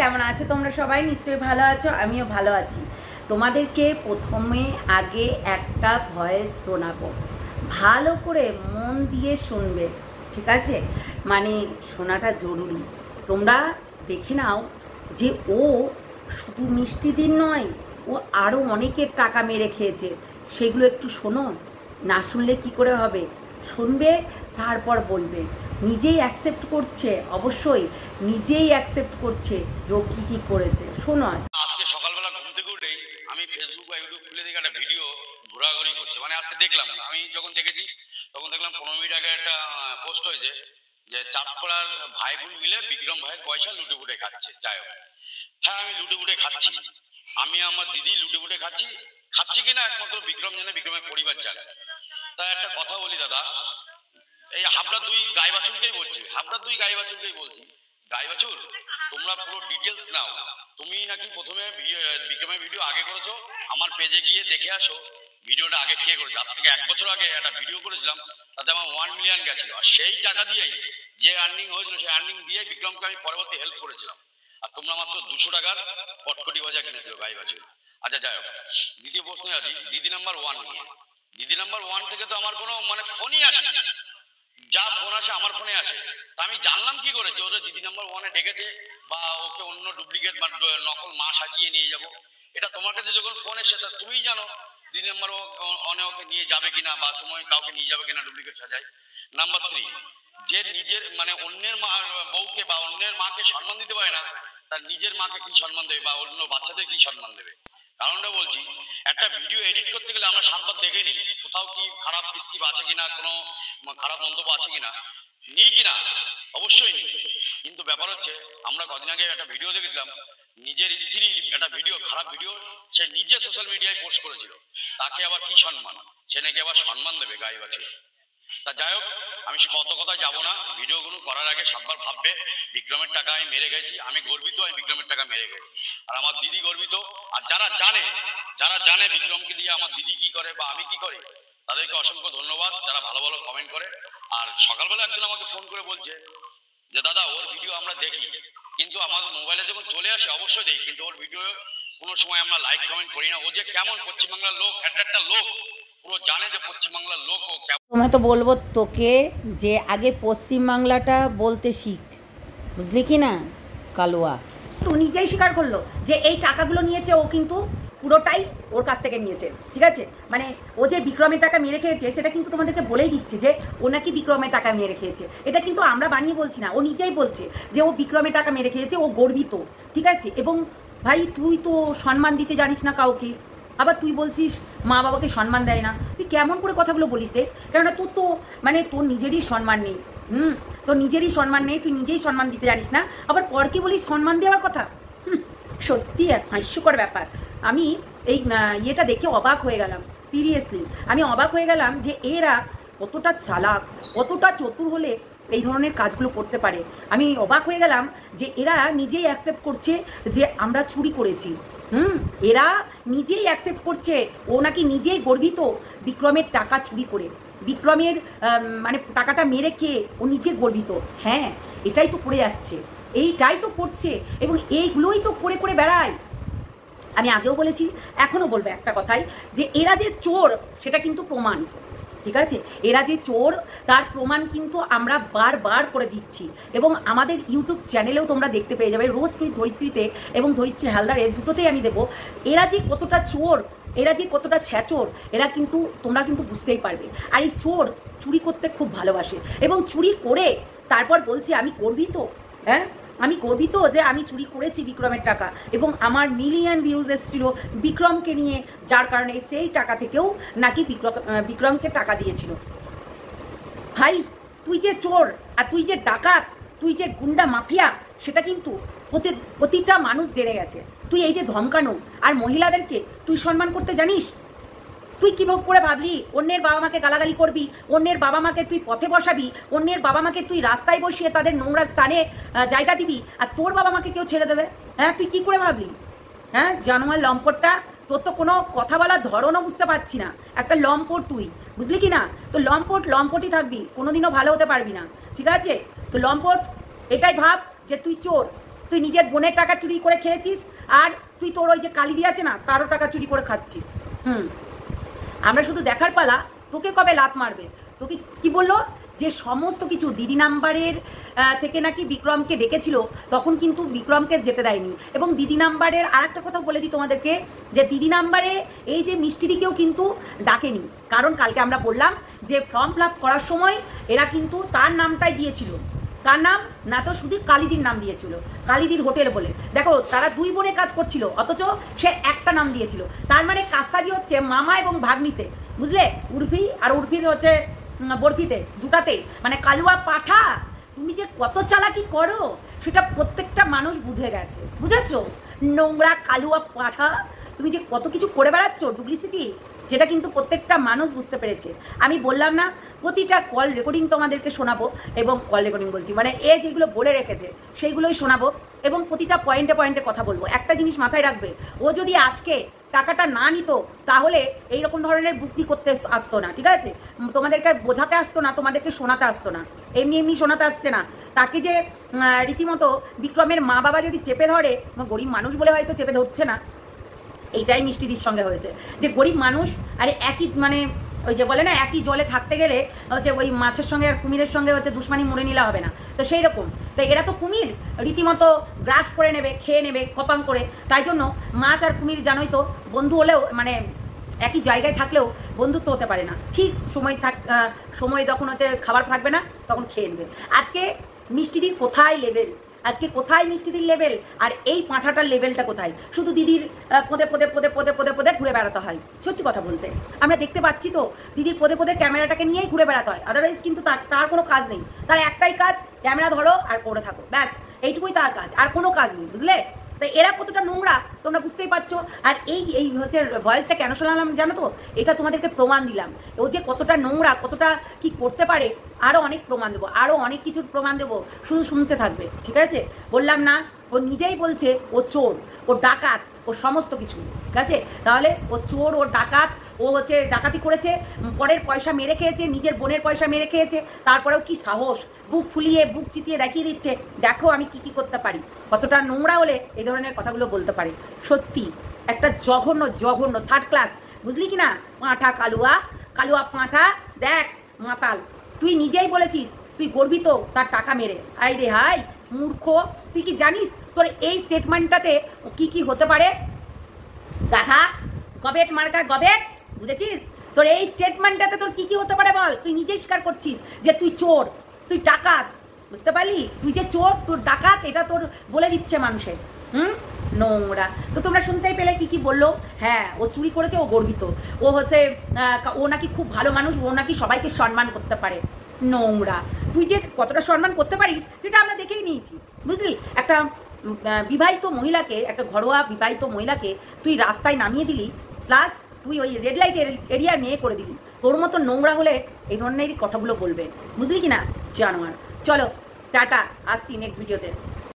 কেমন আছো তোমরা সবাই? নিশ্চয়ই ভালো আছো, আমিও ভালো আছি। তোমাদেরকে প্রথমে আগে একটা ভয়েস শোনাবো, ভালো করে মন দিয়ে শুনবে, ঠিক আছে? মানে শোনাটা জরুরি। তোমরা দেখে নাও যে ও শুধু মিষ্টি দিন নয়, ও আরও অনেকের টাকা মেরে খেয়েছে। সেগুলো একটু শোনো, না শুনলে কি করে হবে? শুনবে, তারপর বলবে। নিজেই অ্যাকসেপ্ট করছে, অবশ্যই নিজেই অ্যাকসেপ্ট করছে যে কী করেছে। শোনো। আজকে সকালবেলা ঘুম থেকে উঠেই আমি ফেসবুক বা ইউটিউব খুলে দেখে একটা ভিডিও ঘোরাঘুরি করছে। মানে আজকে দেখলাম, আমি যখন দেখেছি তখন দেখলাম 15 মিনিট আগে একটা পোস্ট হয়েছে যে চাঁদপাড়ার ভাই বোন মিলে বিক্রম ভাইয়ের পয়সা লুটে পুটে খাচ্ছে। যাই হোক, হ্যাঁ আমি লুটে পুটে খাচ্ছি, আমি আমার দিদি লুটে পুটে খাচ্ছি কিনা একমাত্র বিক্রম জানে, বিক্রমের পরিবার জানে। তা একটা কথা বলি দাদা, এই হাবড়া দুই গাই বাছুরকেই বলছি, গাই বাছুর তোমরা পুরো ডিটেলস নাও। তুমি নাকি প্রথমে বিক্রমের ভিডিও আগে করেছো, আমার পেজে গিয়ে দেখে আসো ভিডিওটা আগে কে করেছে। আজ থেকে 1 বছর আগে একটা ভিডিও করেছিলাম, তাতে আমার 1 মিলিয়ন গেছিল। আর সেই টাকা দিয়েই যে আর্নিং হয়েছিল, সেই আর্নিং দিয়ে বিক্রমকে আমি পরবর্তী হেল্প করেছিলাম। আর তোমরা মাত্র 200 টাকার কটকটি ভাজা কিনেছিল গাই বাছুর। আচ্ছা যাই হোক, দ্বিতীয় প্রশ্নে আছি দিদি নাম্বার 1 নিয়ে। দিদি নাম্বার 1 থেকে তো আমার কোনো ফোনই আসে, যা ফোন আসে আমার ফোনে আসে। তা আমি জানলাম কি করে যে ওদের দিদি নাম্বার 1-এ ডেকেছে বা ওকে অন্য ডুপ্লিকেট বা নকল মা সাজিয়ে নিয়ে যাব? এটা তোমার কাছে যখন ফোন এসে তা তুমিই জানো দিদি নাম্বার 1-এ ওকে নিয়ে যাবে কিনা বা তুমি কাউকে নিয়ে যাবে কিনা ডুপ্লিকেট সাজাই। নাম্বার 3, যে নিজের অন্যের মা বউকে বা অন্যের মাকে সম্মান দিতে পারে না, তার নিজের মাকে কি সম্মান দেবে বা অন্য বাচ্চাদের কি সম্মান দেবে? কারণটা বলছি, একটা ভিডিও এডিট করতে গেলে আমরা 7 বার দেখে নিই কোথাও কি খারাপ স্ক্রিপ্ট আছে কিনা, কোনো খারাপ মন্তব্য আছে কিনা, নিই কিনা, অবশ্যই নিই। কিন্তু ব্যাপার হচ্ছে, আমরা কদিন আগে একটা ভিডিও দেখেছিলাম, নিজের স্ত্রীর একটা ভিডিও, খারাপ ভিডিও সে নিজে সোশ্যাল মিডিয়ায় পোস্ট করেছিল। তাকে আবার কি সম্মান? সে নাকি আবার সম্মান দেবে গাই বাছুর। তা যাই হোক, আমি কত কথা যাবো না। ভিডিওগুলো করার আগে 7 বার ভাববে বিক্রমের টাকা আমি মেরে গেছি। আমি গর্বিত, আমি বিক্রমের টাকা মেরে গেছি, আর আমার দিদি গর্বিত। আর যারা জানে বিক্রমকে দিয়ে আমার দিদি কি করে বা আমি কি করি, তাদেরকে অসংখ্য ধন্যবাদ, যারা ভালো ভালো কমেন্ট করে। আর সকালবেলা একজন আমাকে ফোন করে বলছে যে দাদা ওর ভিডিও আমরা দেখি, কিন্তু আমার মোবাইলে যখন চলে আসে অবশ্যই দেখি, কিন্তু ওর ভিডিও কোনো সময় আমরা লাইক কমেন্ট করি না। ও যে কেমন পশ্চিমবাংলার লোক, একটা লোক পুরো জানে যে পশ্চিমবাংলার লোক ও কেমন। তুমি তো বলবো তোকে যে আগে পশ্চিমবাংলাটা বলতে শিখ, বুঝলি কি না কালুয়া? তো নিজেই স্বীকার করলো যে এই টাকাগুলো নিয়েছে, ও কিন্তু পুরোটাই ওর কাছ থেকে নিয়েছে, ঠিক আছে? মানে ও যে বিক্রমের টাকা মেরে খেয়েছে সেটা কিন্তু তোমাদেরকে বলেই দিচ্ছে যে ও নাকি বিক্রমের টাকা মেরে খেয়েছে। এটা কিন্তু আমরা বানিয়ে বলছি না, ও নিজেই বলছে যে ও বিক্রমের টাকা মেরে খেয়েছে, ও গর্বিত, ঠিক আছে? এবং ভাই তুই তো সম্মান দিতে জানিস না কাউকে, আবার তুই বলছিস মা বাবাকে সম্মান দেয় না। তুই কেমন করে কথাগুলো বলিস রে? কেননা তোর তো তোর নিজেরই সম্মান নেই। তোর নিজেরই সম্মান নেই, তুই নিজেই সম্মান দিতে জানিস না, আবার পরকে বলিস সম্মান দেওয়ার কথা। সত্যি হাস্যকর ব্যাপার। আমি এই ইয়েটা দেখে অবাক হয়ে গেলাম, সিরিয়াসলি আমি অবাক হয়ে গেলাম যে এরা কতটা চালাক, কতটা চতুর হলে এই ধরনের কাজগুলো করতে পারে। আমি অবাক হয়ে গেলাম যে এরা নিজেই অ্যাকসেপ্ট করছে যে আমরা চুরি করেছি। এরা নিজেই অ্যাকসেপ্ট করছে ও নাকি নিজেই গর্বিত বিক্রমের টাকা চুরি করে, বিক্রমের টাকাটা মেরে খেয়ে ও নিজে গর্বিত। হ্যাঁ, এটাই তো করে যাচ্ছে, এইটাই তো করছে, এবং এইগুলোই তো করে করে বেড়ায়। আমি আগেও বলেছি, এখনও বলবো একটা কথাই, যে এরা যে চোর সেটা কিন্তু প্রমাণিত, ঠিক আছে? এরা যে চোর তার প্রমাণ কিন্তু আমরা বারবার করে দিচ্ছি, এবং আমাদের ইউটিউব চ্যানেলেও তোমরা দেখতে পেয়ে যাবে, রোজ তুই ধরিত্রীতে এবং ধরিত্রী হালদারে দুটোতেই আমি দেবো। এরা যে কতটা চোর, এরা যে কতটা ছ্যাচোর, এরা কিন্তু তোমরা কিন্তু বুঝতেই পারবে। আর এই চোর চুরি করতে খুব ভালোবাসে, এবং চুরি করে তারপর বলছে আমি গর্বিত। হ্যাঁ, আমি গর্বিত যে আমি চুরি করেছি বিক্রমের টাকা, এবং আমার মিলিয়ন ভিউজ এসেছিলো বিক্রমকে নিয়ে, যার কারণে সেই টাকা থেকেও নাকি বিক্রমকে টাকা দিয়েছিল। ভাই তুই যে চোর, আর তুই যে ডাকাত, তুই যে গুন্ডা মাফিয়া, সেটা কিন্তু প্রতিটা মানুষ জেনে গেছে। তুই এই যে ধমকানো আর মহিলাদেরকে তুই সম্মান করতে জানিস? তুই কী করে ভাবলি অন্যের বাবা মাকে গালাগালি করবি, অন্যের বাবা মাকে তুই পথে বসাবি, অন্যের বাবা মাকে তুই রাস্তায় বসিয়ে তাদের নোংরা স্থানে জায়গা দিবি, আর তোর বাবা মাকে কেউ ছেড়ে দেবে? হ্যাঁ, তুই কী করে ভাবলি? হ্যাঁ, জানোয়ার লম্পটটা, তোর তো কোনো কথা বলার ধরনও বুঝতে পারছি না। একটা লম্পট তুই, বুঝলি কি না? তো লম্পটই থাকবি, কোনোদিনও ভালো হতে পারবি না, ঠিক আছে? তো লম্পট, এটাই ভাব যে তুই চোর, তুই নিজের বোনের টাকা চুরি করে খেয়েছিস, আর তুই তোর ওই যে কালিদি আছে না তারও টাকা চুরি করে খাচ্ছিস। আমরা শুধু দেখার পালা তোকে কবে লাত মারবে। তোকে কি বললো যে সমস্ত কিছু দিদি নাম্বারের থেকে নাকি বিক্রমকে ডেকেছিল, তখন কিন্তু বিক্রমকে যেতে দেয়নি। এবং দিদি নাম্বারের আর একটা কথা বলে দিই তোমাদেরকে, যে দিদি নাম্বারে এই যে মিষ্টিদিকেও কিন্তু ডাকেনি, কারণ কালকে আমরা বললাম যে ফর্ম ফিল আপ করার সময় এরা কিন্তু তার নামটাই দিয়েছিল। তার নাম না তো শুধু কালিদির নাম দিয়েছিল, কালিদির হোটেল বলে। দেখো তারা দুই বোনে কাজ করছিল, অথচ সে একটা নাম দিয়েছিল। তার মানে কাজটাজি হচ্ছে মামা এবং ভাগ্নিতে, বুঝলে, উর্ফি আর উর্ফির হচ্ছে বরফিতে, দুটাতে, মানে কালুয়া পাঠা। তুমি যে কত চালাকি করো সেটা প্রত্যেকটা মানুষ বুঝে গেছে, বুঝেছো? নোংরা কালুয়া পাঠা, তুমি যে কত কিছু করে বেড়াচ্ছ ডুপ্লিসিটি, সেটা কিন্তু প্রত্যেকটা মানুষ বুঝতে পেরেছে। আমি বললাম না প্রতিটা কল রেকর্ডিং তোমাদেরকে শোনাবো, এবং কল রেকর্ডিং বলছি মানে এ যেগুলো বলে রেখেছে সেইগুলোই শোনাবো, এবং প্রতিটা পয়েন্টে পয়েন্টে কথা বলবো। একটা জিনিস মাথায় রাখবে, ও যদি আজকে টাকাটা না নিত তাহলে এইরকম ধরনের বুদ্ধি করতে আসতো না, ঠিক আছে? তোমাদেরকে বোঝাতে আসতো না, তোমাদেরকে শোনাতে আসতো না, এমনি এমনি শোনাতে আসছে না। তাকে যে রীতিমতো বিক্রমের মা বাবা যদি চেপে ধরে, গরিব মানুষ বলে হয়তো চেপে ধরছে না, এইটাই মিষ্টিদির সঙ্গে হয়েছে। যে গরিব মানুষ আরে একই মানে ওই যে বলে না একই জলে থাকতে গেলে হচ্ছে ওই মাছের সঙ্গে আর কুমিরের সঙ্গে হচ্ছে দুশ্মনী মরে নিলে হবে না, তো সেই রকম। তো এরা তো কুমির, রীতিমতো গ্রাস করে নেবে, খেয়ে নেবে খপাং করে। তাই জন্য মাছ আর কুমির জানোই তো, বন্ধু হলেও মানে একই জায়গায় থাকলেও বন্ধুত্ব হতে পারে না। ঠিক সময় যখন হচ্ছে খাবার থাকবে না তখন খেয়ে নেবে। আজকে মিষ্টিদির কোথায় লেভেল, আজকে কোথায় মিষ্টিদির লেভেল, আর এই পাঁঠাটার লেভেলটা কোথায়? শুধু দিদির পদে পদে পদে পদে পদে পদে ঘুরে বেড়াতে হয়। সত্যি কথা বলতে আমরা দেখতে পাচ্ছি তো, দিদির পদে পদে ক্যামেরাটাকে নিয়েই ঘুরে বেড়াতে হয়, আদারওয়াইজ কিন্তু তার কোনো কাজ নেই। তার একটাই কাজ, ক্যামেরা ধরো আর পড়ে থাকো, ব্যাস, এইটুকুই তার কাজ, আর কোনো কাজ নেই, বুঝলে? তো এরা কতটা নোংরা তোমরা বুঝতেই পারছো। আর এই হচ্ছে ভয়েসটা কেন শোনালাম জানো তো? এটা তোমাদেরকে প্রমাণ দিলাম ও যে কতটা নোংরা, কতটা কি করতে পারে। আরও অনেক প্রমাণ দেবো, আরও অনেক কিছুর প্রমাণ দেবো, শুধু শুনতে থাকবে, ঠিক আছে? বললাম না, ও নিজেই বলছে ও চোর, ও ডাকাত, ও সমস্ত কিছু, ঠিক আছে? তাহলে ও চোর, ও ডাকাত, ও হচ্ছে ডাকাতি করেছে, পরের পয়সা মেরে খেয়েছে, নিজের বোনের পয়সা মেরে খেয়েছে, তারপরেও কি সাহস, বুক ফুলিয়ে বুক চিতিয়ে দেখিয়ে দিচ্ছে দেখো আমি কি করতে পারি। কতটা নোংরা হলে এই ধরনের কথাগুলো বলতে পারে। সত্যি একটা জঘন্য জঘন্য থার্ড ক্লাস, বুঝলি কি না? পাঁঠা কালুয়া, কালুয়া পাঁঠা, দেখ মাতাল। তুই নিজেই বলেছিস তুই গর্বিত তার টাকা মেরে। আই রে হাই মূর্খ, তুই কি জানিস তোর এই স্টেটমেন্টটাতে কি কি হতে পারে? গাধা, গবেট মার্কা গবেট, বুঝেছিস? তোর এই স্টেটমেন্টটাতে তোর কি কি হতে পারে বল? তুই নিজেই স্বীকার করছিস যে তুই চোর, তুই ডাকাত, বুঝতে পারলি? তুই যে চোর, তোর ডাকাত, এটা তোর বলে দিচ্ছে মানুষের। নোংরা। তো তোমরা শুনতেই পেলে কি কি বললো। হ্যাঁ, ও চুরি করেছে, ও গর্বিত, ও হচ্ছে ও নাকি খুব ভালো মানুষ, ও নাকি সবাইকে সম্মান করতে পারে। নোংরা। তুই যে কতটা সম্মান করতে পারিস সেটা আমরা দেখেই নিয়েছি, বুঝলি? একটা বিবাহিত মহিলাকে, একটা ঘরোয়া বিবাহিত মহিলাকে তুই রাস্তায় নামিয়ে দিলি, প্লাস তুই ওই রেড লাইট এরিয়ার মেয়ে করে দিলি। তোর মতো নোংরা হলে এই ধরনেরই কথাগুলো বলবে, বুঝলি কি না? জানোয়ার। চলো টাটা, আসছি নেক্সট ভিডিওতে।